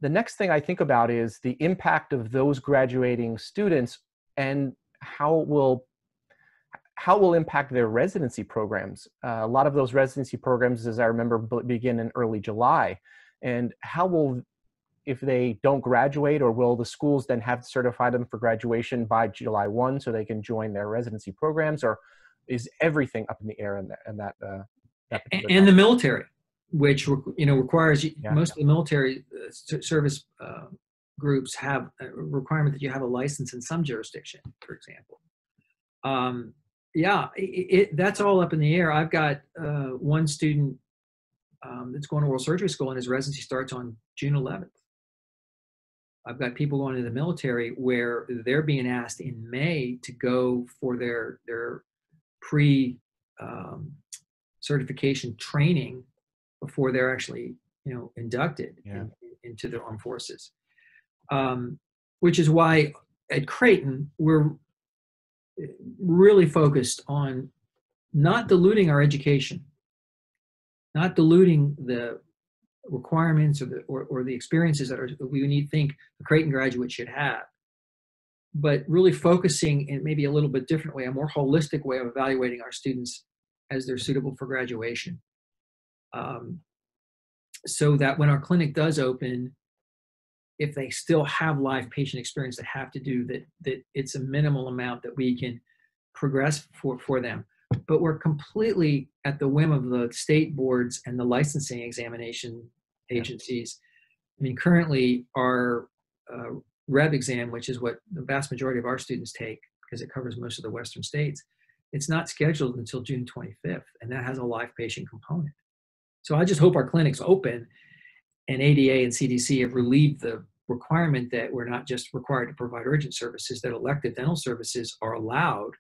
the next thing I think about is the impact of those graduating students and how it will impact their residency programs. A lot of those residency programs, as I remember, begin in early July. And how will, if they don't graduate, or will the schools then have to certify them for graduation by July 1 so they can join their residency programs, or is everything up in the air in that particular And the military, which requires Yeah. most of the military service groups have a requirement that you have a license in some jurisdiction, for example. Yeah, that's all up in the air. I've got one student that's going to World Surgery School, and his residency starts on June 11th. I've got people going to the military where they're being asked in May to go for their pre certification training before they're actually inducted into the armed forces. Which is why at Creighton we're really focused on not diluting our education, not diluting the requirements or the experiences that we think a Creighton graduate should have, but really focusing in maybe a little bit different way, a more holistic way of evaluating our students as they're suitable for graduation, so that when our clinic does open, if they still have live patient experience that have to do that it's a minimal amount that we can progress for them. But we're completely at the whim of the state boards and the licensing examination agencies. I mean, currently our REB exam, which is what the vast majority of our students take because it covers most of the Western states, it's not scheduled until June 25th, and that has a live patient component. So I just hope our clinics open, and ADA and CDC have relieved the requirement that we're not just required to provide urgent services, that elective dental services are allowed,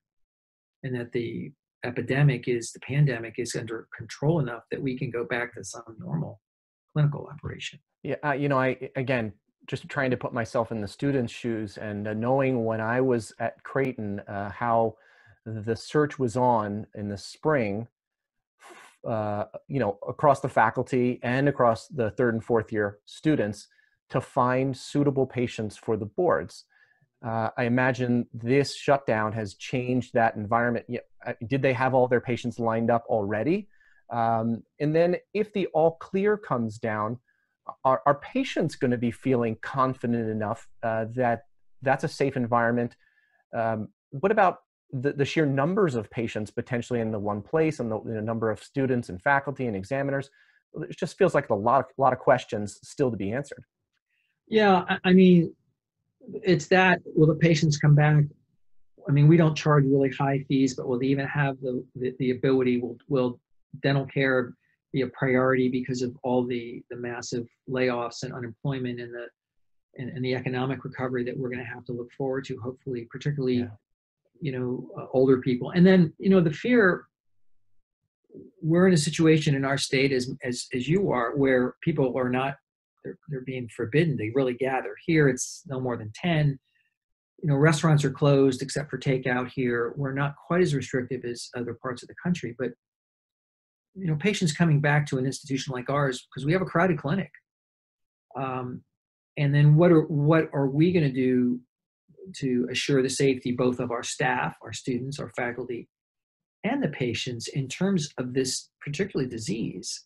and that the pandemic is under control enough that we can go back to some normal clinical operation. Yeah, I again, just trying to put myself in the student's shoes, and knowing when I was at Creighton, how the search was on in the spring, across the faculty and across the third and fourth year students to find suitable patients for the boards. I imagine this shutdown has changed that environment. Did they have all their patients lined up already? And then if the all clear comes down, are patients going to be feeling confident enough that that's a safe environment? What about the sheer numbers of patients potentially in the one place, and the number of students and faculty and examiners? It just feels like a lot of questions still to be answered. Yeah, I mean, it's that, will the patients come back? I mean, we don't charge really high fees, but will they even have the ability? Will dental care be a priority because of all the massive layoffs and unemployment and the economic recovery that we're going to have to look forward to, hopefully, particularly, older people. And then, the fear, we're in a situation in our state as you are, where people are not, they're being forbidden to really gather. Here, it's no more than 10. Restaurants are closed except for takeout here. We're not quite as restrictive as other parts of the country, but patients coming back to an institution like ours, because we have a crowded clinic. And then what are we going to do to assure the safety both of our staff, our students, our faculty, and the patients in terms of this particular disease?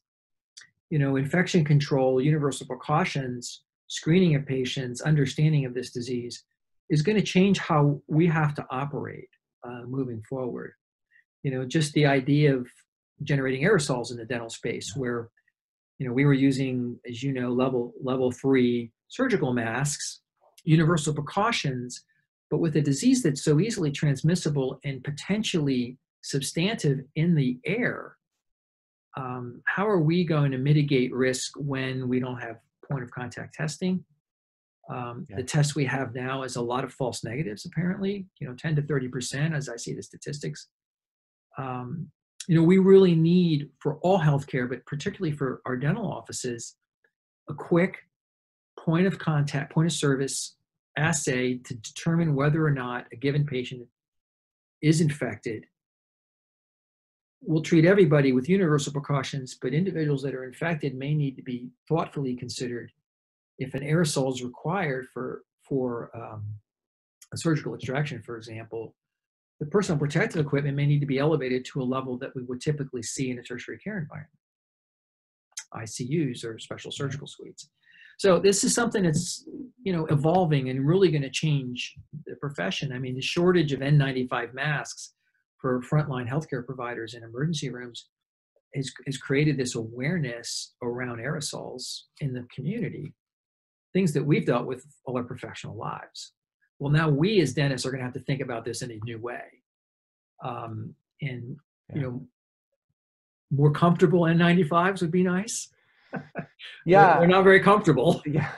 Infection control, universal precautions, screening of patients, understanding of this disease is going to change how we have to operate moving forward. Just the idea of generating aerosols in the dental space, where we were using, as level 3 surgical masks, universal precautions, but with a disease that's so easily transmissible and potentially substantive in the air. How are we going to mitigate risk when we don't have point of contact testing? The test we have now is a lot of false negatives, apparently, 10 to 30%, as I see the statistics. We really need, for all healthcare, but particularly for our dental offices, a quick point of contact, point of service assay to determine whether or not a given patient is infected. We'll treat everybody with universal precautions, but individuals that are infected may need to be thoughtfully considered if an aerosol is required for a surgical extraction, for example, the personal protective equipment may need to be elevated to a level that we would typically see in a tertiary care environment, ICUs or special surgical suites. So this is something that's, evolving and really going to change the profession. I mean, the shortage of N95 masks for frontline healthcare providers in emergency rooms has created this awareness around aerosols in the community, things that we've dealt with all our professional lives. Well, now we as dentists are going to have to think about this in a new way. More comfortable N95s would be nice. Yeah. We're not very comfortable. Yeah.